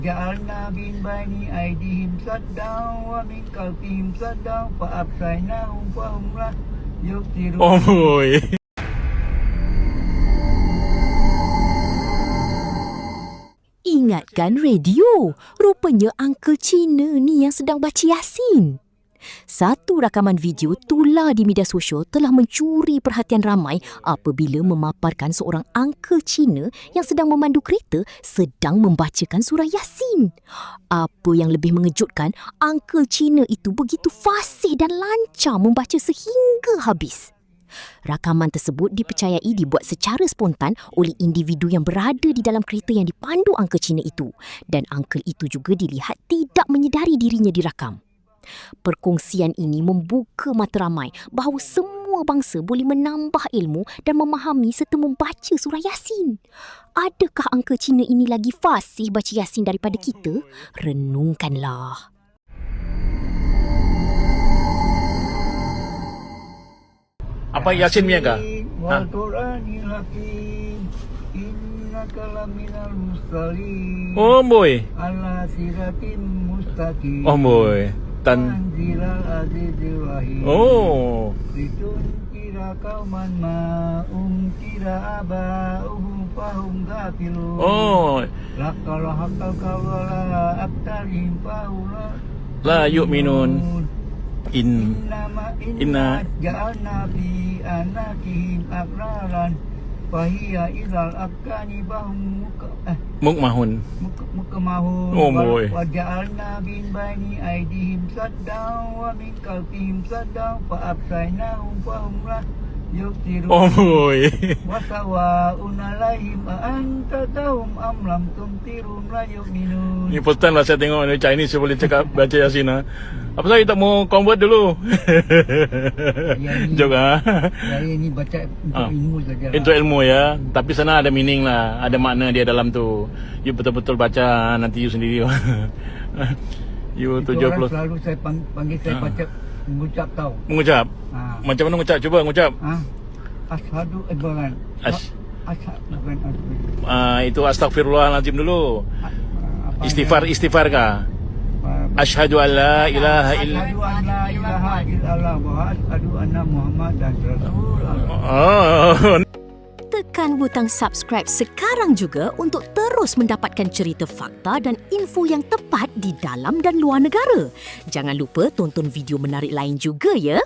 جعلنا من بين أيديهم سدا ومن خلفهم سدا فأبصرناهم فهم لا يبصرون. Oi. Ingatkan radio? Rupanya Uncle Cina ni yang sedang baca Yasin. Satu rakaman video tular di media sosial telah mencuri perhatian ramai apabila memaparkan seorang Uncle Cina yang sedang memandu kereta sedang membacakan surah Yasin. Apa yang lebih mengejutkan, Uncle Cina itu begitu fasih dan lancar membaca sehingga habis. Rakaman tersebut dipercayai dibuat secara spontan oleh individu yang berada di dalam kereta yang dipandu Uncle Cina itu, dan Uncle itu juga dilihat tidak menyedari dirinya dirakam. Perkongsian ini membuka mata ramai bahawa semua bangsa boleh menambah ilmu dan memahami serta membaca surah Yasin. Adakah Uncle Cina ini lagi fasih baca Yasin daripada kita? Renungkanlah. Apa Yasin punya kah? Wal Qur'anil Hakim innaka laminal mursalin. Oh boy. Ala siratim mustaqim. Oh boy. Tanzilal azizir rahim. Oh. Litunkira qauman ma unkira aba'uhum fahum ghafilun. Oh. Laqad haqqal qawla aktarihim fahum La yu'minun. Inna ja'alna fi anakihim akraran fahiya ilal akani bahum Mukmahun. mukmahun. Oh, boy. Wa ja'alna bin bani aidihim saddan wa min khalfihim saddan fa absaynahum fahum la yubsirun. Oh boy. Wa sawa'un alaihim a anta tahum am lam tumtirun la yu'minun. Ni first time lah saya tengok ni Chinese boleh cakap baca Yasin lah. Apa saya tak mau convert dulu? Jok ah. Saya ni baca untuk ilmu saja. Untuk ilmu ya. Tapi sana ada meaning lah, ada makna dia dalam tu. You betul-betul baca nanti you sendiri. You 70. Selalu saya panggil saya baca mengucap tahu. Mengucap. Ha. Macam mana mengucap? Cuba mengucap. Ashadu bukan. Itu astagfirullahalazim dulu. Istighfar kah? Asyhadu an la ilaha illa Asyhadu an la ilaha illallah wa asyhadu anna Muhammadan Rasulullah. Oh. Tekan butang subscribe sekarang juga untuk terus mendapatkan cerita fakta dan info yang tepat di dalam dan luar negara. Jangan lupa tonton video menarik lain juga ya.